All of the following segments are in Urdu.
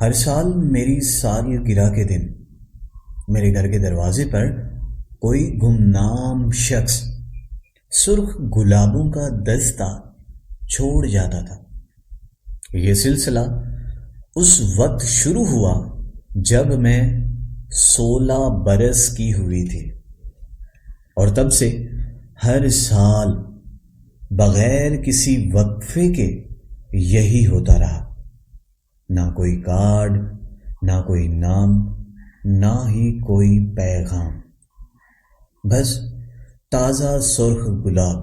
ہر سال میری سالگرہ کے دن میرے گھر کے دروازے پر کوئی گمنام شخص سرخ گلابوں کا دستہ چھوڑ جاتا تھا۔ یہ سلسلہ اس وقت شروع ہوا جب میں 16 برس کی ہوئی تھی، اور تب سے ہر سال بغیر کسی وقفے کے یہی ہوتا رہا۔ نہ کوئی کارڈ، نہ کوئی نام، نہ ہی کوئی پیغام، بس تازہ سرخ گلاب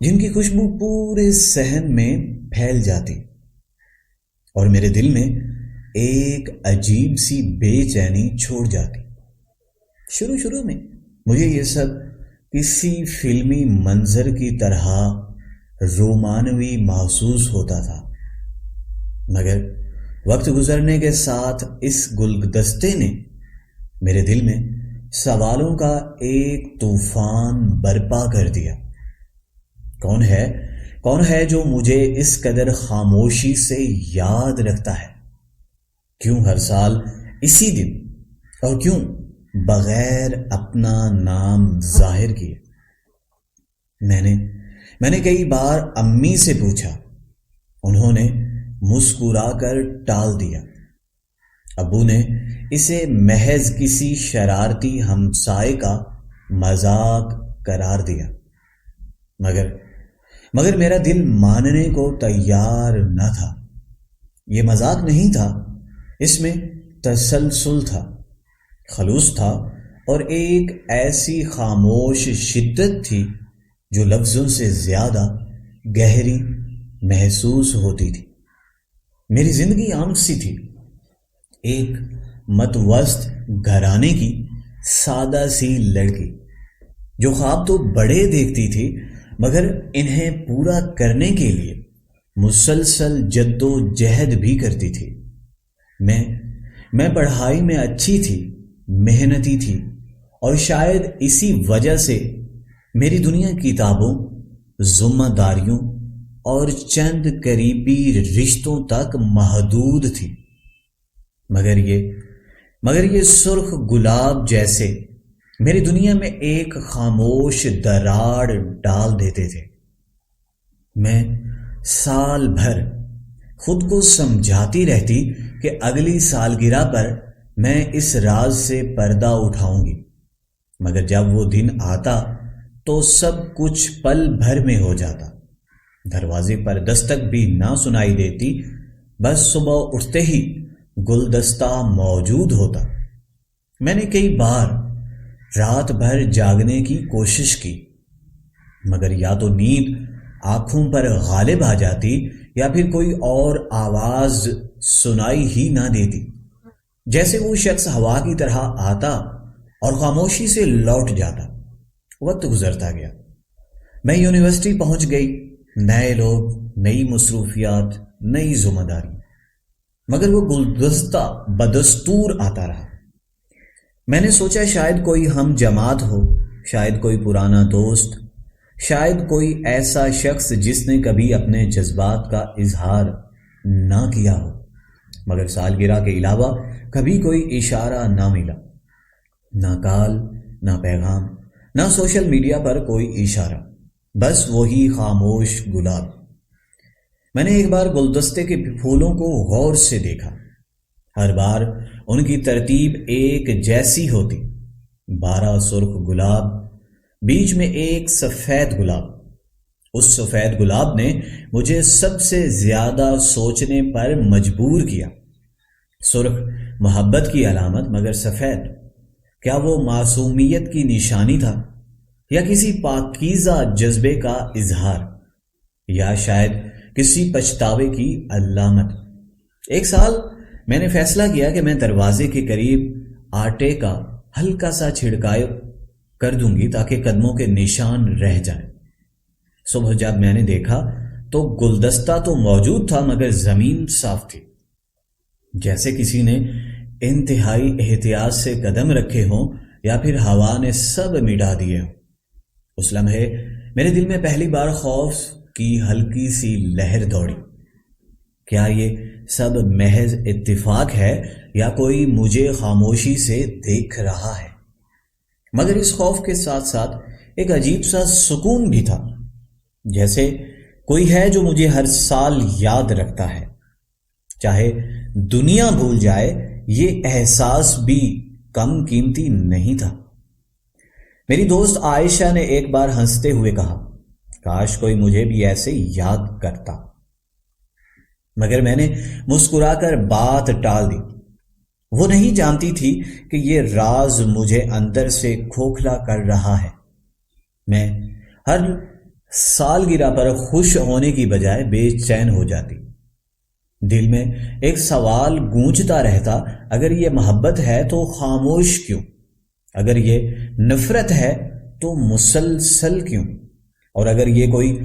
جن کی خوشبو پورے صحن میں پھیل جاتی، اور میرے دل میں ایک عجیب سی بے چینی چھوڑ جاتی۔ شروع میں مجھے یہ سب کسی فلمی منظر کی طرح رومانوی محسوس ہوتا تھا، مگر وقت گزرنے کے ساتھ اس گلدستے نے میرے دل میں سوالوں کا ایک طوفان برپا کر دیا۔ کون ہے جو مجھے اس قدر خاموشی سے یاد رکھتا ہے؟ کیوں ہر سال اسی دن، اور کیوں بغیر اپنا نام ظاہر کیے؟ میں نے کئی بار امی سے پوچھا، انہوں نے مسکرا کر ٹال دیا۔ ابو نے اسے محض کسی شرارتی ہمسائے کا مذاق قرار دیا، مگر میرا دل ماننے کو تیار نہ تھا۔ یہ مذاق نہیں تھا، اس میں تسلسل تھا، خلوص تھا، اور ایک ایسی خاموش شدت تھی جو لفظوں سے زیادہ گہری محسوس ہوتی تھی۔ میری زندگی عام سی تھی، ایک متوسط گھرانے کی سادہ سی لڑکی جو خواب تو بڑے دیکھتی تھی، مگر انہیں پورا کرنے کے لیے مسلسل جد و جہد بھی کرتی تھی۔ میں پڑھائی میں اچھی تھی، محنتی تھی، اور شاید اسی وجہ سے میری دنیا کتابوں، ذمہ داریوں اور چند قریبی رشتوں تک محدود تھی، مگر یہ سرخ گلاب جیسے میری دنیا میں ایک خاموش دراڑ ڈال دیتے تھے۔ میں سال بھر خود کو سمجھاتی رہتی کہ اگلی سالگرہ پر میں اس راز سے پردہ اٹھاؤں گی، مگر جب وہ دن آتا تو سب کچھ پل بھر میں ہو جاتا۔ دروازے پر دستک بھی نہ سنائی دیتی، بس صبح اٹھتے ہی گلدستہ موجود ہوتا۔ میں نے کئی بار رات بھر جاگنے کی کوشش کی، مگر یا تو نیند آنکھوں پر غالب آ جاتی یا پھر کوئی اور آواز سنائی ہی نہ دیتی، جیسے وہ شخص ہوا کی طرح آتا اور خاموشی سے لوٹ جاتا۔ وقت گزرتا گیا، میں یونیورسٹی پہنچ گئی، نئے لوگ، نئی مصروفیات، نئی ذمہ داری، مگر وہ گلدستہ بدستور آتا رہا۔ میں نے سوچا شاید کوئی ہم جماعت ہو، شاید کوئی پرانا دوست، شاید کوئی ایسا شخص جس نے کبھی اپنے جذبات کا اظہار نہ کیا ہو، مگر سالگرہ کے علاوہ کبھی کوئی اشارہ نہ ملا، نہ کال، نہ پیغام، نہ سوشل میڈیا پر کوئی اشارہ، بس وہی خاموش گلاب۔ میں نے ایک بار گلدستے کے پھولوں کو غور سے دیکھا، ہر بار ان کی ترتیب ایک جیسی ہوتی، 12 سرخ گلاب، بیچ میں ایک سفید گلاب۔ اس سفید گلاب نے مجھے سب سے زیادہ سوچنے پر مجبور کیا۔ سرخ محبت کی علامت، مگر سفید، کیا وہ معصومیت کی نشانی تھا، یا کسی پاکیزہ جذبے کا اظہار، یا شاید کسی پچھتاوے کی علامت؟ ایک سال میں نے فیصلہ کیا کہ میں دروازے کے قریب آٹے کا ہلکا سا چھڑکاؤ کر دوں گی تاکہ قدموں کے نشان رہ جائیں۔ صبح جب میں نے دیکھا تو گلدستہ تو موجود تھا، مگر زمین صاف تھی، جیسے کسی نے انتہائی احتیاط سے قدم رکھے ہوں یا پھر ہوا نے سب مٹا دیے ہوں۔ اس لمحے میرے دل میں پہلی بار خوف کی ہلکی سی لہر دوڑی۔ کیا یہ سب محض اتفاق ہے یا کوئی مجھے خاموشی سے دیکھ رہا ہے، مگر اس خوف کے ساتھ ساتھ ایک عجیب سا سکون بھی تھا، جیسے کوئی ہے جو مجھے ہر سال یاد رکھتا ہے، چاہے دنیا بھول جائے۔ یہ احساس بھی کم قیمتی نہیں تھا۔ میری دوست عائشہ نے ایک بار ہنستے ہوئے کہا، کاش کوئی مجھے بھی ایسے یاد کرتا، مگر میں نے مسکرا کر بات ٹال دی۔ وہ نہیں جانتی تھی کہ یہ راز مجھے اندر سے کھوکھلا کر رہا ہے۔ میں ہر سالگرہ پر خوش ہونے کی بجائے بے چین ہو جاتی۔ دل میں ایک سوال گونجتا رہتا، اگر یہ محبت ہے تو خاموش کیوں؟ اگر یہ نفرت ہے تو مسلسل کیوں؟ اور اگر یہ کوئی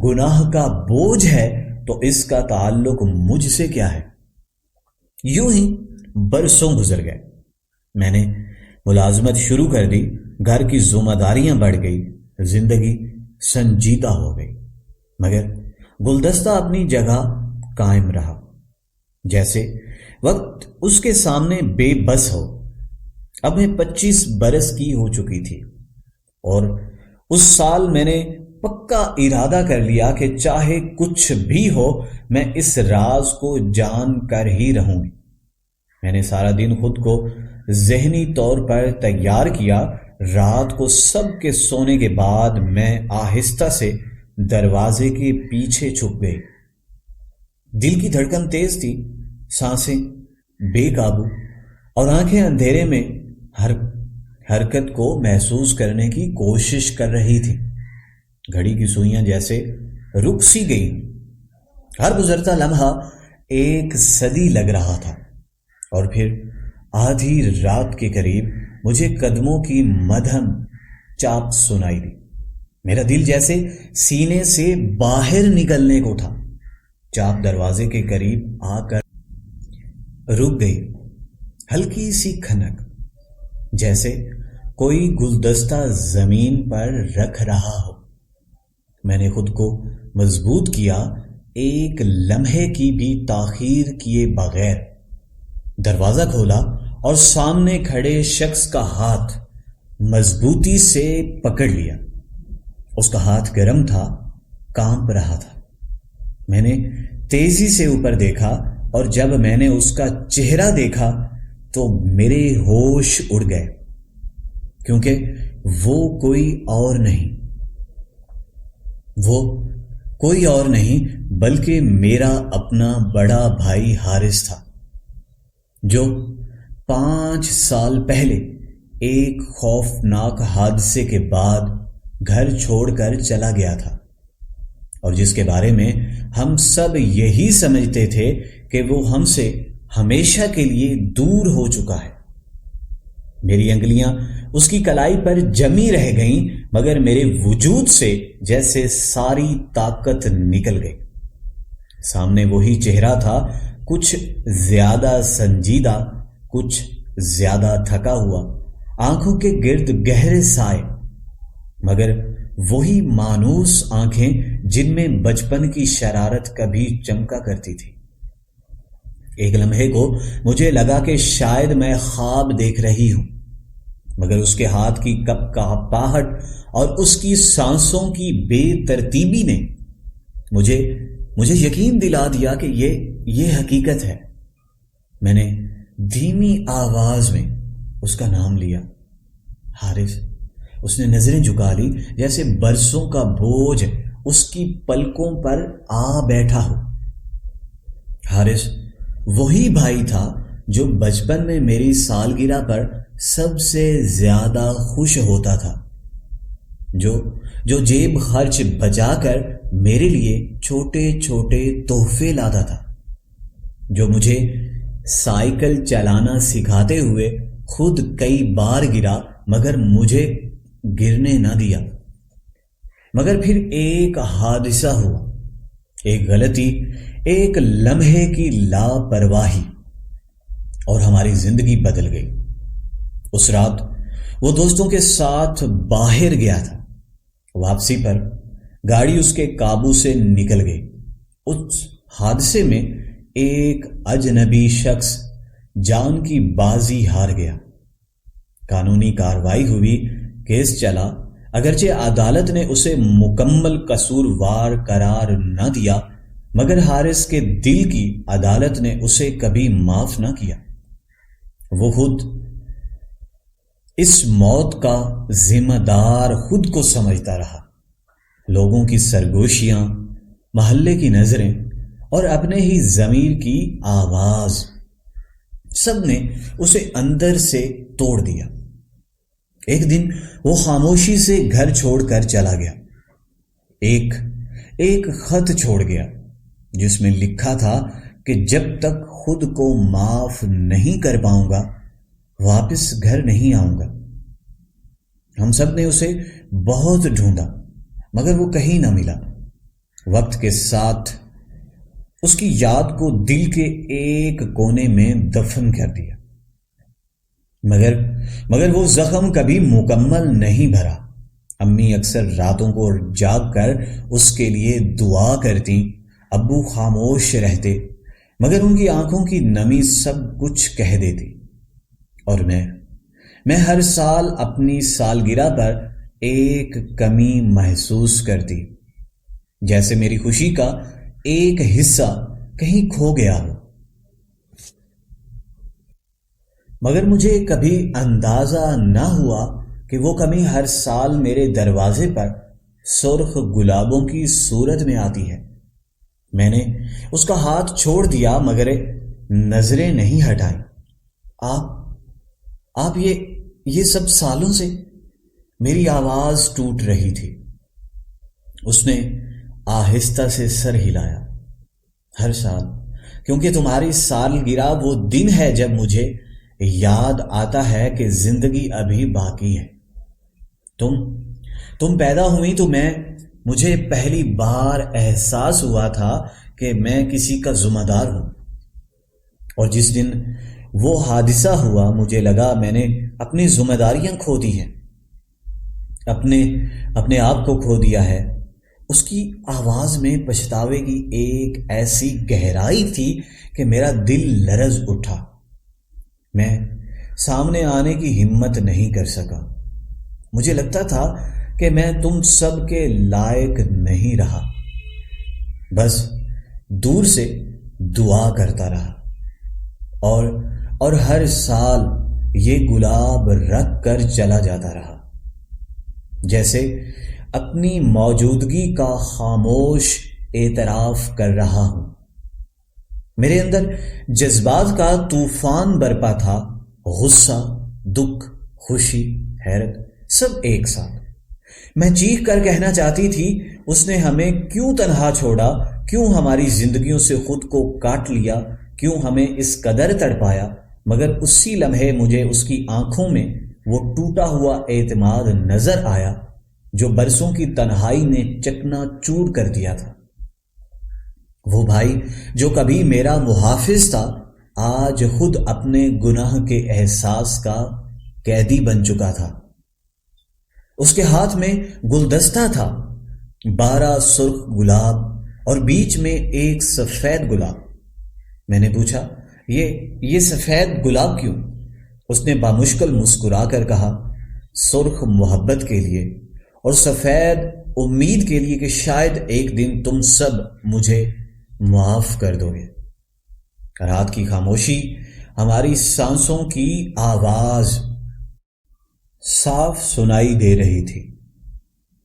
گناہ کا بوجھ ہے تو اس کا تعلق مجھ سے کیا ہے؟ یوں ہی برسوں گزر گئے۔ میں نے ملازمت شروع کر دی، گھر کی ذمہ داریاں بڑھ گئی، زندگی سنجیدہ ہو گئی، مگر گلدستہ اپنی جگہ قائم رہا، جیسے وقت اس کے سامنے بے بس ہو۔ اب میں 25 برس کی ہو چکی تھی، اور اس سال میں نے پکا ارادہ کر لیا کہ چاہے کچھ بھی ہو میں اس راز کو جان کر ہی رہوں گی۔ میں نے سارا دن خود کو ذہنی طور پر تیار کیا۔ رات کو سب کے سونے کے بعد میں آہستہ سے دروازے کے پیچھے چھپ گئی۔ دل کی دھڑکن تیز تھی، سانسیں بے قابو، اور آنکھیں اندھیرے میں ہر حرکت کو محسوس کرنے کی کوشش کر رہی تھی۔ گھڑی کی سوئیاں جیسے رک سی گئی، ہر گزرتا لمحہ ایک صدی لگ رہا تھا۔ اور پھر آدھی رات کے قریب مجھے قدموں کی مدھم چاپ سنائی دی۔ میرا دل جیسے سینے سے باہر نکلنے کو تھا۔ چاپ دروازے کے قریب آ کر رک گئی، ہلکی سی کھنک، جیسے کوئی گلدستہ زمین پر رکھ رہا ہو۔ میں نے خود کو مضبوط کیا، ایک لمحے کی بھی تاخیر کیے بغیر دروازہ کھولا اور سامنے کھڑے شخص کا ہاتھ مضبوطی سے پکڑ لیا۔ اس کا ہاتھ گرم تھا، کانپ رہا تھا۔ میں نے تیزی سے اوپر دیکھا، اور جب میں نے اس کا چہرہ دیکھا تو میرے ہوش اڑ گئے، کیونکہ وہ کوئی اور نہیں بلکہ میرا اپنا بڑا بھائی حارث تھا، جو 5 سال پہلے ایک خوفناک حادثے کے بعد گھر چھوڑ کر چلا گیا تھا، اور جس کے بارے میں ہم سب یہی سمجھتے تھے کہ وہ ہم سے ہمیشہ کے لیے دور ہو چکا ہے۔ میری انگلیاں اس کی کلائی پر جمی رہ گئیں، مگر میرے وجود سے جیسے ساری طاقت نکل گئی۔ سامنے وہی چہرہ تھا، کچھ زیادہ سنجیدہ، کچھ زیادہ تھکا ہوا، آنکھوں کے گرد گہرے سائے، مگر وہی مانوس آنکھیں جن میں بچپن کی شرارت کبھی چمکا کرتی تھی۔ ایک لمحے کو مجھے لگا کہ شاید میں خواب دیکھ رہی ہوں، مگر اس کے ہاتھ کی کپکپاہٹ اور اس کی سانسوں کی بے ترتیبی نے مجھے یقین دلا دیا کہ یہ حقیقت ہے۔ میں نے دھیمی آواز میں اس کا نام لیا، حارث۔ اس نے نظریں جھکا لی، جیسے برسوں کا بوجھ اس کی پلکوں پر آ بیٹھا ہو۔ حارث وہی بھائی تھا جو بچپن میں میری سالگرہ پر سب سے زیادہ خوش ہوتا تھا، جو جیب خرچ بچا کر میرے لیے چھوٹے چھوٹے تحفے لاتا تھا، جو مجھے سائیکل چلانا سکھاتے ہوئے خود کئی بار گرا مگر مجھے گرنے نہ دیا۔ مگر پھر ایک حادثہ ہوا، ایک غلطی، ایک لمحے کی لاپرواہی، اور ہماری زندگی بدل گئی۔ اس رات وہ دوستوں کے ساتھ باہر گیا تھا، واپسی پر گاڑی اس کے قابو سے نکل گئی۔ اس حادثے میں ایک اجنبی شخص جان کی بازی ہار گیا۔ قانونی کارروائی ہوئی، کیس چلا، اگرچہ عدالت نے اسے مکمل قصوروار قرار نہ دیا، مگر حارث کے دل کی عدالت نے اسے کبھی معاف نہ کیا۔ وہ خود اس موت کا ذمہ دار خود کو سمجھتا رہا۔ لوگوں کی سرگوشیاں، محلے کی نظریں اور اپنے ہی ضمیر کی آواز، سب نے اسے اندر سے توڑ دیا۔ ایک دن وہ خاموشی سے گھر چھوڑ کر چلا گیا۔ ایک خط چھوڑ گیا جس میں لکھا تھا کہ جب تک خود کو معاف نہیں کر پاؤں گا واپس گھر نہیں آؤں گا۔ ہم سب نے اسے بہت ڈھونڈا مگر وہ کہیں نہ ملا۔ وقت کے ساتھ اس کی یاد کو دل کے ایک کونے میں دفن کر دیا، مگر وہ زخم کبھی مکمل نہیں بھرا۔ امی اکثر راتوں کو جاگ کر اس کے لیے دعا کرتی، ابو خاموش رہتے، مگر ان کی آنکھوں کی نمی سب کچھ کہہ دیتی۔ اور میں ہر سال اپنی سالگرہ پر ایک کمی محسوس کرتی، جیسے میری خوشی کا ایک حصہ کہیں کھو گیا ہو۔ مگر مجھے کبھی اندازہ نہ ہوا کہ وہ کمی ہر سال میرے دروازے پر سرخ گلابوں کی صورت میں آتی ہے۔ میں نے اس کا ہاتھ چھوڑ دیا مگر نظریں نہیں ہٹائیں۔ آپ یہ سب سالوں سے؟ میری آواز ٹوٹ رہی تھی۔ اس نے آہستہ سے سر ہلایا۔ ہر سال، کیونکہ تمہاری سالگرہ وہ دن ہے جب مجھے یاد آتا ہے کہ زندگی ابھی باقی ہے۔ تم پیدا ہوئی تو مجھے پہلی بار احساس ہوا تھا کہ میں کسی کا ذمہ دار ہوں، اور جس دن وہ حادثہ ہوا مجھے لگا میں نے اپنی ذمہ داریاں کھو دی ہیں، اپنے آپ کو کھو دیا ہے۔ اس کی آواز میں پچھتاوے کی ایک ایسی گہرائی تھی کہ میرا دل لرز اٹھا۔ میں سامنے آنے کی ہمت نہیں کر سکا۔ مجھے لگتا تھا کہ میں تم سب کے لائق نہیں رہا، بس دور سے دعا کرتا رہا، اور ہر سال یہ گلاب رکھ کر چلا جاتا رہا، جیسے اپنی موجودگی کا خاموش اعتراف کر رہا ہوں۔ میرے اندر جذبات کا طوفان برپا تھا، غصہ، دکھ، خوشی، حیرت، سب ایک ساتھ۔ میں چیخ کر کہنا چاہتی تھی، اس نے ہمیں کیوں تنہا چھوڑا؟ کیوں ہماری زندگیوں سے خود کو کاٹ لیا؟ کیوں ہمیں اس قدر تڑپایا؟ مگر اسی لمحے مجھے اس کی آنکھوں میں وہ ٹوٹا ہوا اعتماد نظر آیا جو برسوں کی تنہائی نے چکنا چور کر دیا تھا۔ وہ بھائی جو کبھی میرا محافظ تھا آج خود اپنے گناہ کے احساس کا قیدی بن چکا تھا۔ اس کے ہاتھ میں گلدستہ تھا، 12 سرخ گلاب اور بیچ میں ایک سفید گلاب۔ میں نے پوچھا، یہ سفید گلاب کیوں؟ اس نے بامشکل مسکرا کر کہا، سرخ محبت کے لیے اور سفید امید کے لیے کہ شاید ایک دن تم سب مجھے معاف کر دو گے۔ رات کی خاموشی، ہماری سانسوں کی آواز صاف سنائی دے رہی تھی۔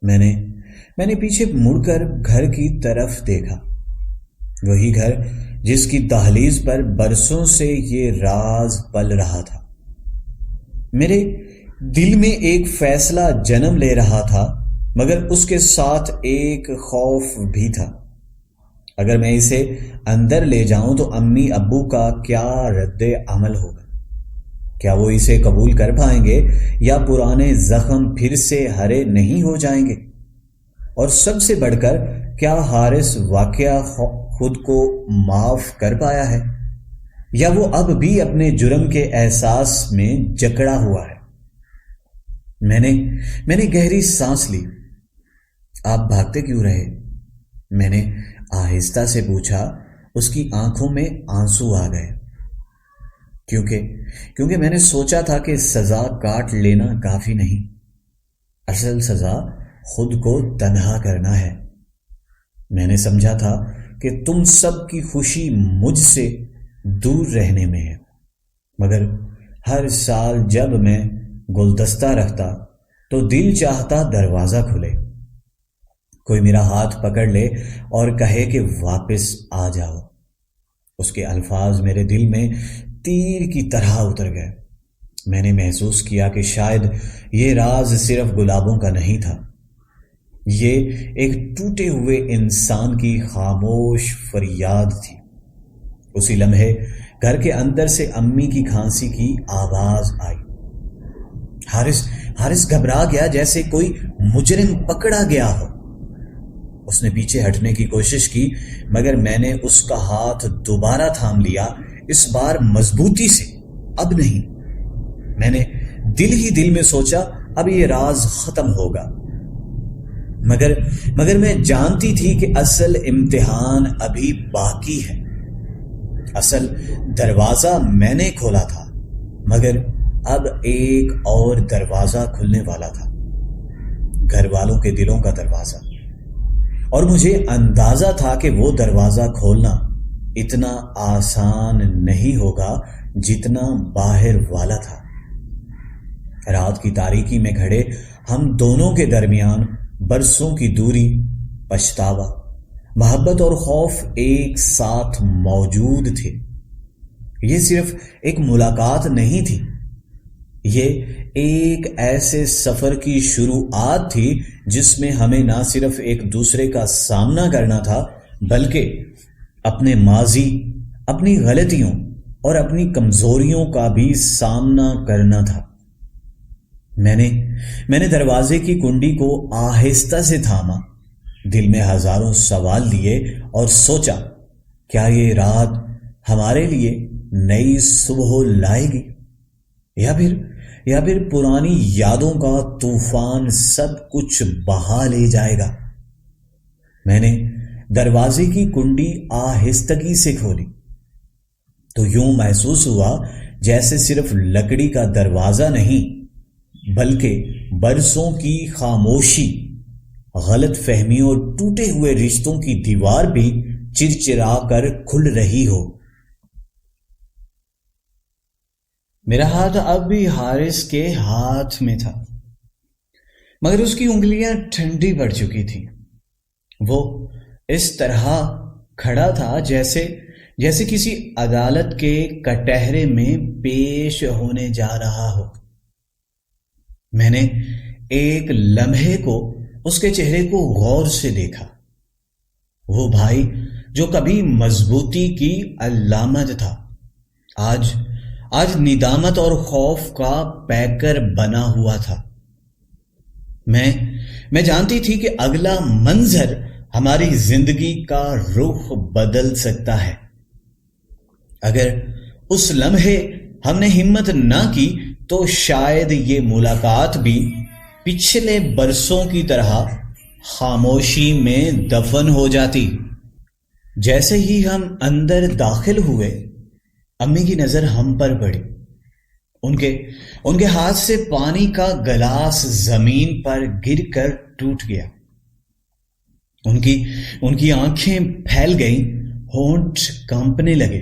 میں نے پیچھے مڑ کر گھر کی طرف دیکھا، وہی گھر جس کی دہلیز پر برسوں سے یہ راز پل رہا تھا۔ میرے دل میں ایک فیصلہ جنم لے رہا تھا، مگر اس کے ساتھ ایک خوف بھی تھا۔ اگر میں اسے اندر لے جاؤں تو امی ابو کا کیا رد عمل ہوگا؟ کیا وہ اسے قبول کر پائیں گے یا پرانے زخم پھر سے ہرے نہیں ہو جائیں گے؟ اور سب سے بڑھ کر کیا حارث واقعہ خود کو معاف کر پایا ہے یا وہ اب بھی اپنے جرم کے احساس میں جکڑا ہوا ہے؟ میں نے گہری سانس لی۔ آپ بھاگتے کیوں رہے؟ میں نے آہستہ سے پوچھا۔ اس کی آنکھوں میں آنسو آ گئے، کیونکہ میں نے سوچا تھا کہ سزا کاٹ لینا کافی نہیں، اصل سزا خود کو تنہا کرنا ہے۔ میں نے سمجھا تھا کہ تم سب کی خوشی مجھ سے دور رہنے میں ہے، مگر ہر سال جب میں گلدستہ رکھتا تو دل چاہتا دروازہ کھلے، کوئی میرا ہاتھ پکڑ لے اور کہے کہ واپس آ جاؤ۔ اس کے الفاظ میرے دل میں تیر کی طرح اتر گئے۔ میں نے محسوس کیا کہ شاید یہ راز صرف گلابوں کا نہیں تھا، یہ ایک ٹوٹے ہوئے انسان کی خاموش فریاد تھی۔ اسی لمحے گھر کے اندر سے امی کی کھانسی کی آواز آئی۔ حارث گھبرا گیا جیسے کوئی مجرم پکڑا گیا ہو۔ اس نے پیچھے ہٹنے کی کوشش کی، مگر میں نے اس کا ہاتھ دوبارہ تھام لیا، اس بار مضبوطی سے۔ اب نہیں، میں نے دل ہی دل میں سوچا اب یہ راز ختم ہوگا، مگر میں جانتی تھی کہ اصل امتحان ابھی باقی ہے۔ اصل دروازہ میں نے کھولا تھا، مگر اب ایک اور دروازہ کھلنے والا تھا، گھر والوں کے دلوں کا دروازہ، اور مجھے اندازہ تھا کہ وہ دروازہ کھولنا اتنا آسان نہیں ہوگا جتنا باہر والا تھا۔ رات کی تاریکی میں کھڑے ہم دونوں کے درمیان برسوں کی دوری، پچھتاوا، محبت اور خوف ایک ساتھ موجود تھے۔ یہ صرف ایک ملاقات نہیں تھی، یہ ایک ایسے سفر کی شروعات تھی جس میں ہمیں نہ صرف ایک دوسرے کا سامنا کرنا تھا، بلکہ اپنے ماضی، اپنی غلطیوں اور اپنی کمزوریوں کا بھی سامنا کرنا تھا۔ میں نے دروازے کی کنڈی کو آہستہ سے تھاما، دل میں ہزاروں سوال لیے اور سوچا کیا یہ رات ہمارے لیے نئی صبح لائے گی یا پھر پرانی یادوں کا طوفان سب کچھ بہا لے جائے گا۔ میں نے دروازے کی کنڈی آہستگی سے کھولی تو یوں محسوس ہوا جیسے صرف لکڑی کا دروازہ نہیں بلکہ برسوں کی خاموشی، غلط فہمی اور ٹوٹے ہوئے رشتوں کی دیوار بھی چرچرا کر کھل رہی ہو۔ میرا ہاتھ اب بھی حارث کے ہاتھ میں تھا، مگر اس کی انگلیاں ٹھنڈی پڑ چکی تھی۔ وہ اس طرح کھڑا تھا جیسے کسی عدالت کے کٹہرے میں پیش ہونے جا رہا ہو۔ میں نے ایک لمحے کو اس کے چہرے کو غور سے دیکھا۔ وہ بھائی جو کبھی مضبوطی کی علامت تھا، آج ندامت اور خوف کا پیکر بنا ہوا تھا۔ میں جانتی تھی کہ اگلا منظر ہماری زندگی کا رخ بدل سکتا ہے۔ اگر اس لمحے ہم نے ہمت نہ کی تو شاید یہ ملاقات بھی پچھلے برسوں کی طرح خاموشی میں دفن ہو جاتی۔ جیسے ہی ہم اندر داخل ہوئے، امی کی نظر ہم پر پڑی۔ ان کے ہاتھ سے پانی کا گلاس زمین پر گر کر ٹوٹ گیا۔ ان کی آنکھیں پھیل گئیں، ہونٹ کانپنے لگے،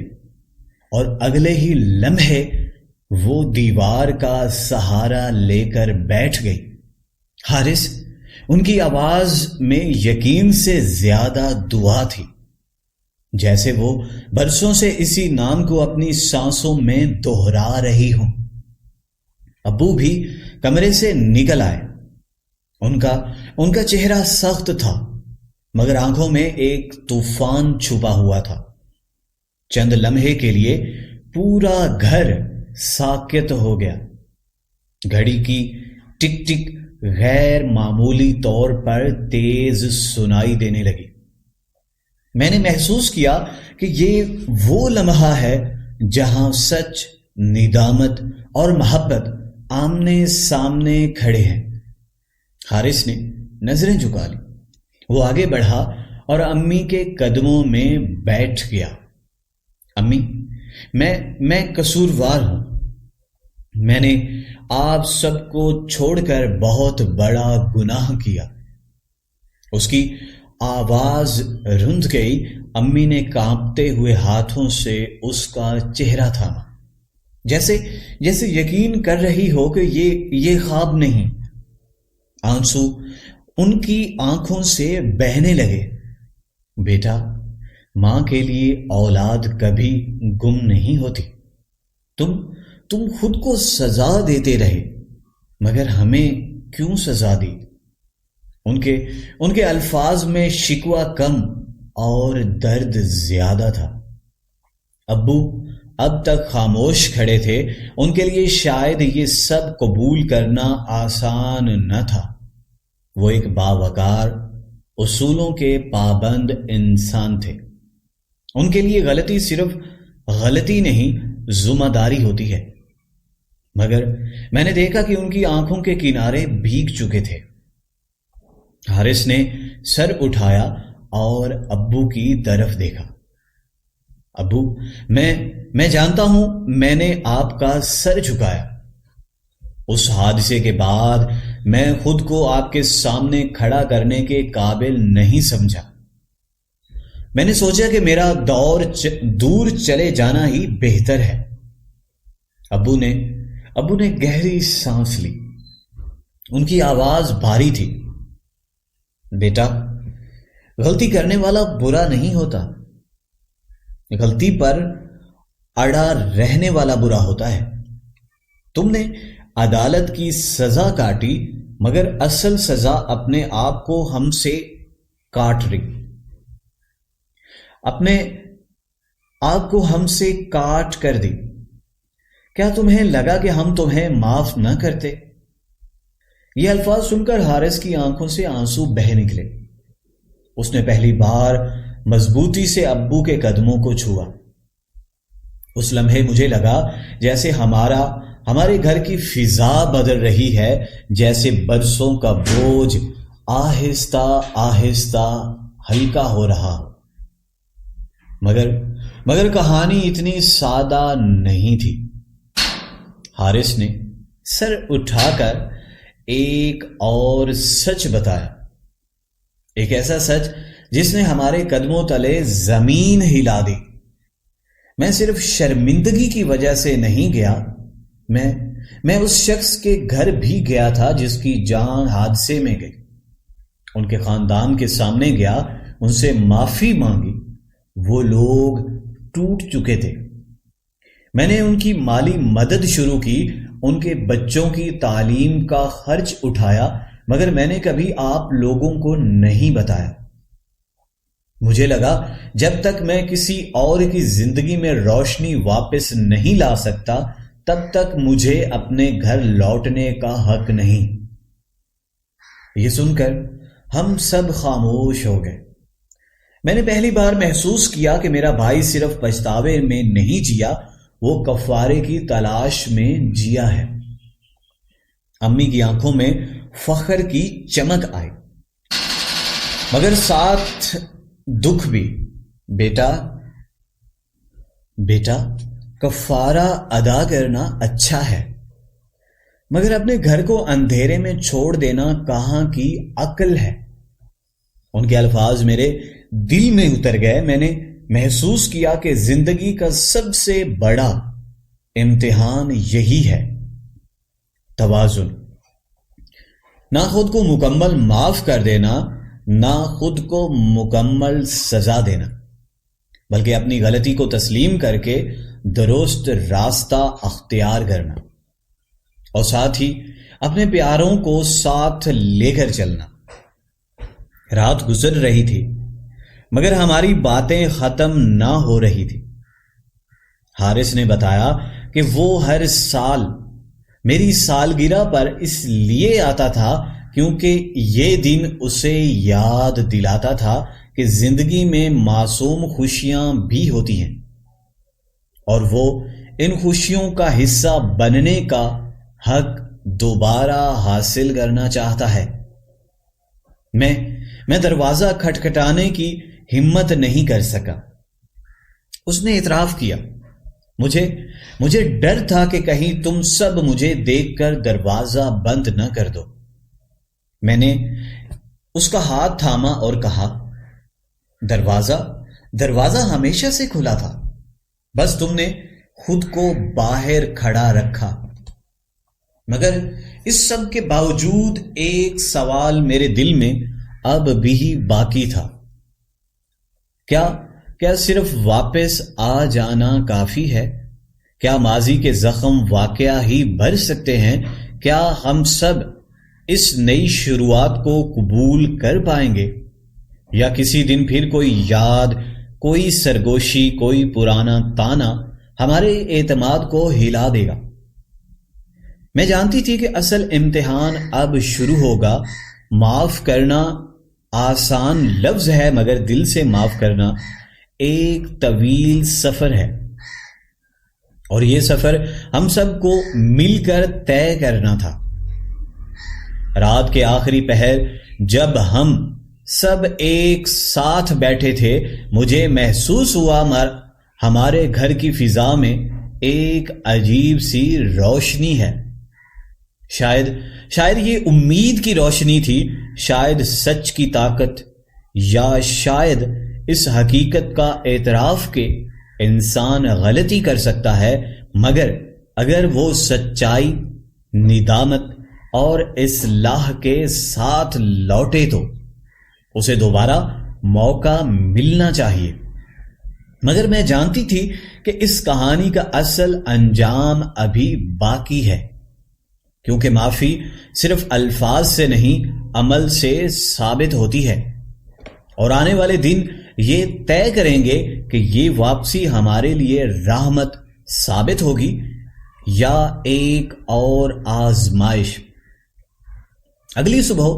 اور اگلے ہی لمحے وہ دیوار کا سہارا لے کر بیٹھ گئی۔ حارث، ان کی آواز میں یقین سے زیادہ دعا تھی، جیسے وہ برسوں سے اسی نام کو اپنی سانسوں میں دہرا رہی ہوں۔ ابو بھی کمرے سے نکل آئے۔ ان کا چہرہ سخت تھا، مگر آنکھوں میں ایک طوفان چھپا ہوا تھا۔ چند لمحے کے لیے پورا گھر ساکت ہو گیا۔ گھڑی کی ٹک ٹک غیر معمولی طور پر تیز سنائی دینے لگی۔ میں نے محسوس کیا کہ یہ وہ لمحہ ہے جہاں سچ، ندامت اور محبت آمنے سامنے کھڑے ہیں۔ حارث نے نظریں جھکا لی۔ وہ آگے بڑھا اور امی کے قدموں میں بیٹھ گیا۔ امی، میں قصوروار ہوں. میں نے آپ سب کو چھوڑ کر بہت بڑا گناہ کیا. اس کی آواز رند گئی. امی نے کانپتے ہوئے ہاتھوں سے اس کا چہرہ تھاما، جیسے یقین کر رہی ہو کہ یہ خواب نہیں. آنسو ان کی آنکھوں سے بہنے لگے. بیٹا، ماں کے لیے اولاد کبھی گم نہیں ہوتی. تم خود کو سزا دیتے رہے، مگر ہمیں کیوں سزا دی؟ ان کے الفاظ میں شکوہ کم اور درد زیادہ تھا. ابو اب تک خاموش کھڑے تھے. ان کے لیے شاید یہ سب قبول کرنا آسان نہ تھا. وہ ایک باوقار، اصولوں کے پابند انسان تھے. ان کے لیے غلطی صرف غلطی نہیں، ذمہ داری ہوتی ہے. مگر میں نے دیکھا کہ ان کی آنکھوں کے کنارے بھیگ چکے تھے. حارث نے سر اٹھایا اور ابو کی طرف دیکھا. ابو، میں جانتا ہوں میں نے آپ کا سر جھکایا. اس حادثے کے بعد میں خود کو آپ کے سامنے کھڑا کرنے کے قابل نہیں سمجھا. میں نے سوچا کہ میرا دور چلے جانا ہی بہتر ہے. ابو نے گہری سانس لی. ان کی آواز بھاری تھی. بیٹا، غلطی کرنے والا برا نہیں ہوتا، غلطی پر اڑا رہنے والا برا ہوتا ہے. تم نے عدالت کی سزا کاٹی، مگر اصل سزا اپنے آپ کو ہم سے کاٹ رہی. اپنے آپ کو ہم سے کاٹ کر دی. کیا تمہیں لگا کہ ہم تمہیں معاف نہ کرتے؟ یہ الفاظ سن کر حارث کی آنکھوں سے آنسو بہہ نکلے. اس نے پہلی بار مضبوطی سے ابو کے قدموں کو چھوا. اس لمحے مجھے لگا جیسے ہمارے گھر کی فضا بدل رہی ہے، جیسے برسوں کا بوجھ آہستہ آہستہ ہلکا ہو رہا ہو. مگر کہانی اتنی سادہ نہیں تھی. حارث نے سر اٹھا کر ایک اور سچ بتایا، ایک ایسا سچ جس نے ہمارے قدموں تلے زمین ہلا دی. میں صرف شرمندگی کی وجہ سے نہیں گیا، میں اس شخص کے گھر بھی گیا تھا جس کی جان حادثے میں گئی. ان کے خاندان کے سامنے گیا، ان سے معافی مانگی. وہ لوگ ٹوٹ چکے تھے. میں نے ان کی مالی مدد شروع کی، ان کے بچوں کی تعلیم کا خرچ اٹھایا، مگر میں نے کبھی آپ لوگوں کو نہیں بتایا. مجھے لگا جب تک میں کسی اور کی زندگی میں روشنی واپس نہیں لا سکتا، تب تک مجھے اپنے گھر لوٹنے کا حق نہیں. یہ سن کر ہم سب خاموش ہو گئے. میں نے پہلی بار محسوس کیا کہ میرا بھائی صرف پچھتاوے میں نہیں جیا، وہ کفارے کی تلاش میں جیا ہے. امی کی آنکھوں میں فخر کی چمک آئی، مگر ساتھ دکھ بھی. بیٹا، کفارہ ادا کرنا اچھا ہے، مگر اپنے گھر کو اندھیرے میں چھوڑ دینا کہاں کی عقل ہے. ان کے الفاظ میرے دل میں اتر گئے. میں نے محسوس کیا کہ زندگی کا سب سے بڑا امتحان یہی ہے، توازن. نہ خود کو مکمل معاف کر دینا، نہ خود کو مکمل سزا دینا، بلکہ اپنی غلطی کو تسلیم کر کے درست راستہ اختیار کرنا، اور ساتھ ہی اپنے پیاروں کو ساتھ لے کر چلنا. رات گزر رہی تھی، مگر ہماری باتیں ختم نہ ہو رہی تھی. حارث نے بتایا کہ وہ ہر سال میری سالگرہ پر اس لیے آتا تھا کیونکہ یہ دن اسے یاد دلاتا تھا کہ زندگی میں معصوم خوشیاں بھی ہوتی ہیں، اور وہ ان خوشیوں کا حصہ بننے کا حق دوبارہ حاصل کرنا چاہتا ہے. میں دروازہ کھٹکھٹانے کی ہمت نہیں کر سکا. اس نے اعتراف کیا، مجھے ڈر تھا کہ کہیں تم سب مجھے دیکھ کر دروازہ بند نہ کر دو۔ میں نے اس کا ہاتھ تھاما اور کہا، دروازہ ہمیشہ سے کھلا تھا، بس تم نے خود کو باہر کھڑا رکھا۔ مگر اس سب کے باوجود ایک سوال میرے دل میں اب بھی باقی تھا، کیا صرف واپس آ جانا کافی ہے؟ کیا ماضی کے زخم واقعہ ہی بھر سکتے ہیں؟ کیا ہم سب اس نئی شروعات کو قبول کر پائیں گے؟ یا کسی دن پھر کوئی یاد، کوئی سرگوشی، کوئی پرانا تانا ہمارے اعتماد کو ہلا دے گا؟ میں جانتی تھی کہ اصل امتحان اب شروع ہوگا۔ معاف کرنا آسان لفظ ہے، مگر دل سے معاف کرنا ایک طویل سفر ہے، اور یہ سفر ہم سب کو مل کر طے کرنا تھا۔ رات کے آخری پہر جب ہم سب ایک ساتھ بیٹھے تھے، مجھے محسوس ہوا ہمارے گھر کی فضا میں ایک عجیب سی روشنی ہے۔ شاید یہ امید کی روشنی تھی، شاید سچ کی طاقت، یا شاید اس حقیقت کا اعتراف کہ انسان غلطی کر سکتا ہے، مگر اگر وہ سچائی، ندامت اور اصلاح کے ساتھ لوٹے تو اسے دوبارہ موقع ملنا چاہیے۔ مگر میں جانتی تھی کہ اس کہانی کا اصل انجام ابھی باقی ہے، کیونکہ معافی صرف الفاظ سے نہیں، عمل سے ثابت ہوتی ہے، اور آنے والے دن یہ طے کریں گے کہ یہ واپسی ہمارے لیے رحمت ثابت ہوگی یا ایک اور آزمائش۔ اگلی صبح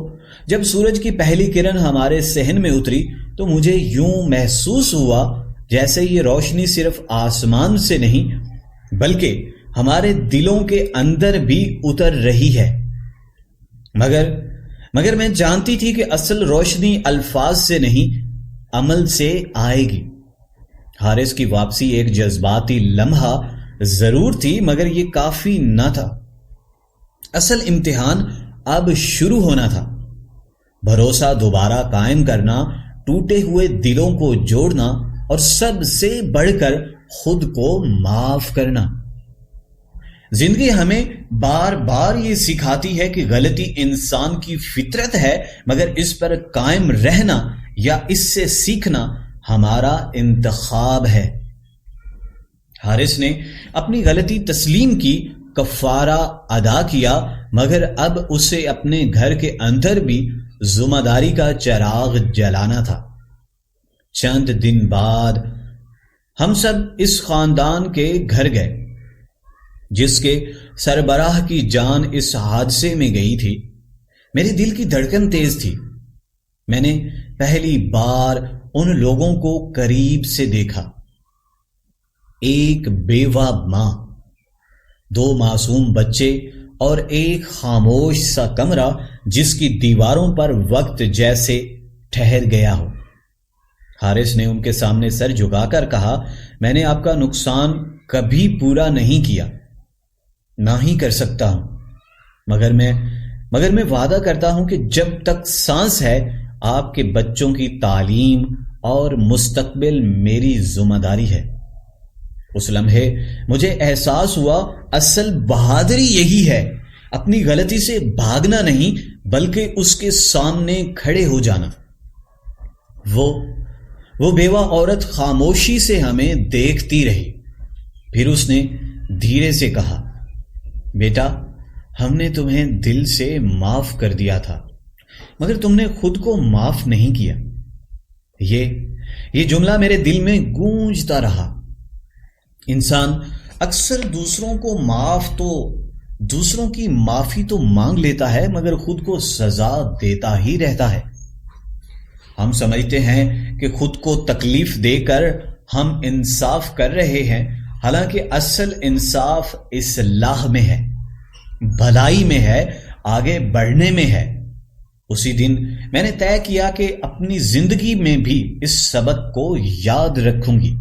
جب سورج کی پہلی کرن ہمارے صحن میں اتری تو مجھے یوں محسوس ہوا جیسے یہ روشنی صرف آسمان سے نہیں بلکہ ہمارے دلوں کے اندر بھی اتر رہی ہے۔ مگر میں جانتی تھی کہ اصل روشنی الفاظ سے نہیں، عمل سے آئے گی۔ حارث کی واپسی ایک جذباتی لمحہ ضرور تھی، مگر یہ کافی نہ تھا۔ اصل امتحان اب شروع ہونا تھا۔ بھروسہ دوبارہ قائم کرنا، ٹوٹے ہوئے دلوں کو جوڑنا، اور سب سے بڑھ کر خود کو معاف کرنا۔ زندگی ہمیں بار بار یہ سکھاتی ہے کہ غلطی انسان کی فطرت ہے، مگر اس پر قائم رہنا یا اس سے سیکھنا ہمارا انتخاب ہے۔ حارث نے اپنی غلطی تسلیم کی، کفارہ ادا کیا، مگر اب اسے اپنے گھر کے اندر بھی ذمہ داری کا چراغ جلانا تھا۔ چند دن بعد ہم سب اس خاندان کے گھر گئے جس کے سربراہ کی جان اس حادثے میں گئی تھی۔ میرے دل کی دھڑکن تیز تھی۔ میں نے پہلی بار ان لوگوں کو قریب سے دیکھا، ایک بیوہ ماں، دو معصوم بچے اور ایک خاموش سا کمرہ جس کی دیواروں پر وقت جیسے ٹھہر گیا ہو۔ حارث نے ان کے سامنے سر جھکا کر کہا، میں نے آپ کا نقصان کبھی پورا نہیں کیا، نہ ہی کر سکتا ہوں، مگر میں وعدہ کرتا ہوں کہ جب تک سانس ہے آپ کے بچوں کی تعلیم اور مستقبل میری ذمہ داری ہے۔ اس لمحے مجھے احساس ہوا اصل بہادری یہی ہے، اپنی غلطی سے بھاگنا نہیں بلکہ اس کے سامنے کھڑے ہو جانا۔ وہ بیوہ عورت خاموشی سے ہمیں دیکھتی رہی، پھر اس نے دھیرے سے کہا، بیٹا، ہم نے تمہیں دل سے معاف کر دیا تھا، مگر تم نے خود کو معاف نہیں کیا۔ یہ جملہ میرے دل میں گونجتا رہا۔ انسان اکثر دوسروں کی معافی تو مانگ لیتا ہے، مگر خود کو سزا دیتا ہی رہتا ہے۔ ہم سمجھتے ہیں کہ خود کو تکلیف دے کر ہم انصاف کر رہے ہیں، حالانکہ اصل انصاف اصلاح میں ہے، بھلائی میں ہے، آگے بڑھنے میں ہے۔ اسی دن میں نے طے کیا کہ اپنی زندگی میں بھی اس سبق کو یاد رکھوں گی۔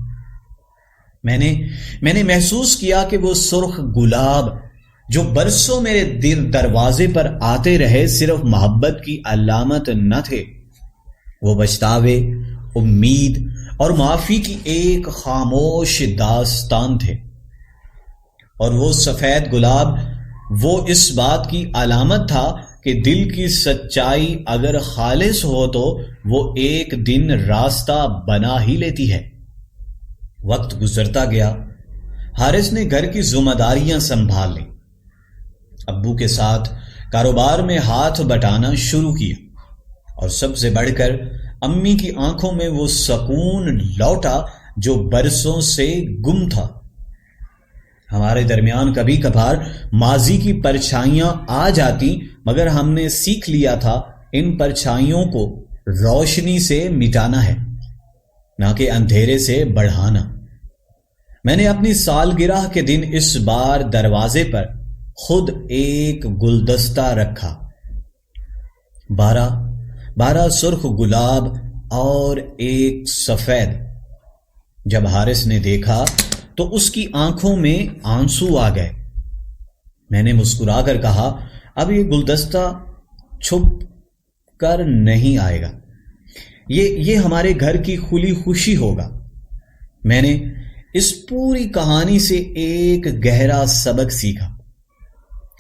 میں نے محسوس کیا کہ وہ سرخ گلاب جو برسوں میرے دل دروازے پر آتے رہے صرف محبت کی علامت نہ تھے، وہ پچھتاوے، امید اور معافی کی ایک خاموش داستان تھے۔ اور وہ سفید گلاب وہ اس بات کی علامت تھا کہ دل کی سچائی اگر خالص ہو تو وہ ایک دن راستہ بنا ہی لیتی ہے۔ وقت گزرتا گیا، حارث نے گھر کی ذمہ داریاں سنبھال لی، ابو کے ساتھ کاروبار میں ہاتھ بٹانا شروع کیا، اور سب سے بڑھ کر امی کی آنکھوں میں وہ سکون لوٹا جو برسوں سے گم تھا۔ ہمارے درمیان کبھی کبھار ماضی کی پرچھائیاں آ جاتی، مگر ہم نے سیکھ لیا تھا ان پرچھائیوں کو روشنی سے مٹانا ہے، نہ کہ اندھیرے سے بڑھانا۔ میں نے اپنی سالگرہ کے دن اس بار دروازے پر خود ایک گلدستہ رکھا، 12 سرخ گلاب اور ایک سفید۔ جب حارث نے دیکھا تو اس کی آنکھوں میں آنسو آ گئے۔ میں نے مسکرا کر کہا، اب یہ گلدستہ چھپ کر نہیں آئے گا، یہ ہمارے گھر کی کھلی خوشی ہوگا۔ میں نے اس پوری کہانی سے ایک گہرا سبق سیکھا،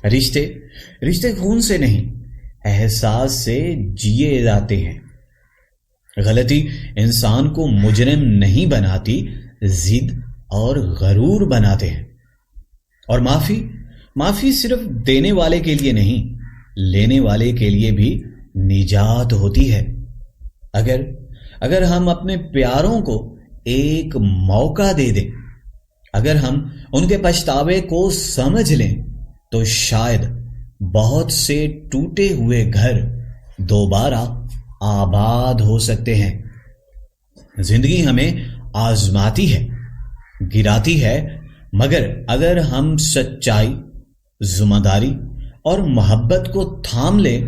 رشتے خون سے نہیں، احساس سے جیے جاتے ہیں۔ غلطی انسان کو مجرم نہیں بناتی، ضد اور غرور بناتے ہیں۔ اور معافی صرف دینے والے کے لیے نہیں، لینے والے کے لیے بھی نجات ہوتی ہے۔ اگر ہم اپنے پیاروں کو ایک موقع دے دیں، اگر ہم ان کے پچھتاوے کو سمجھ لیں، تو شاید بہت سے ٹوٹے ہوئے گھر دوبارہ آباد ہو سکتے ہیں۔ زندگی ہمیں آزماتی ہے، گراتی ہے، مگر اگر ہم سچائی، ذمہ داری اور محبت کو تھام لیں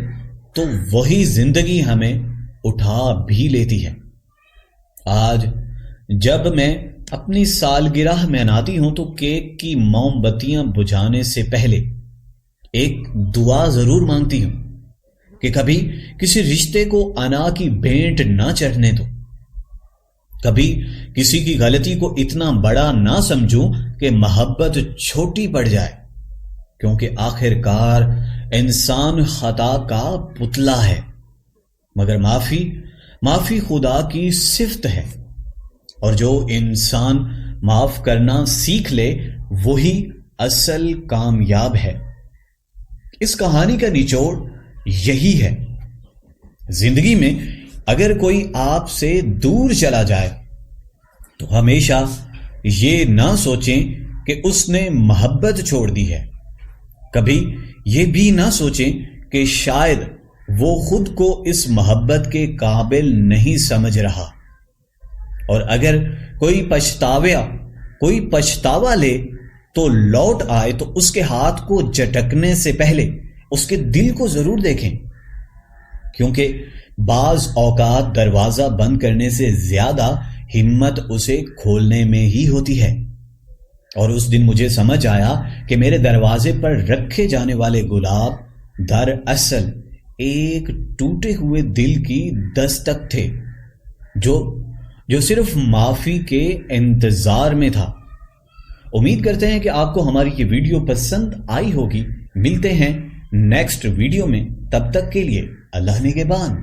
تو وہی زندگی ہمیں اٹھا بھی لیتی ہے۔ آج جب میں اپنی سالگرہ مناتی ہوں تو کیک کی موم بتیاں بجھانے سے پہلے ایک دعا ضرور مانگتی ہوں کہ کبھی کسی رشتے کو انا کی بھینٹ نہ چڑھنے دو، کبھی کسی کی غلطی کو اتنا بڑا نہ سمجھوں کہ محبت چھوٹی پڑ جائے، کیونکہ آخر کار انسان خطا کا پتلا ہے، مگر معافی خدا کی صفت ہے، اور جو انسان معاف کرنا سیکھ لے وہی اصل کامیاب ہے۔ اس کہانی کا نچوڑ یہی ہے، زندگی میں اگر کوئی آپ سے دور چلا جائے تو ہمیشہ یہ نہ سوچیں کہ اس نے محبت چھوڑ دی ہے، کبھی یہ بھی نہ سوچیں کہ شاید وہ خود کو اس محبت کے قابل نہیں سمجھ رہا، اور اگر کوئی پچھتاوا لے تو لوٹ آئے تو اس کے ہاتھ کو جھٹکنے سے پہلے اس کے دل کو ضرور دیکھیں، کیونکہ بعض اوقات دروازہ بند کرنے سے زیادہ ہمت اسے کھولنے میں ہی ہوتی ہے۔ اور اس دن مجھے سمجھ آیا کہ میرے دروازے پر رکھے جانے والے گلاب دراصل ایک ٹوٹے ہوئے دل کی دستک تھے جو صرف معافی کے انتظار میں تھا۔ امید کرتے ہیں کہ آپ کو ہماری یہ ویڈیو پسند آئی ہوگی۔ ملتے ہیں نیکسٹ ویڈیو میں، تب تک کے لیے اللہ نگہبان۔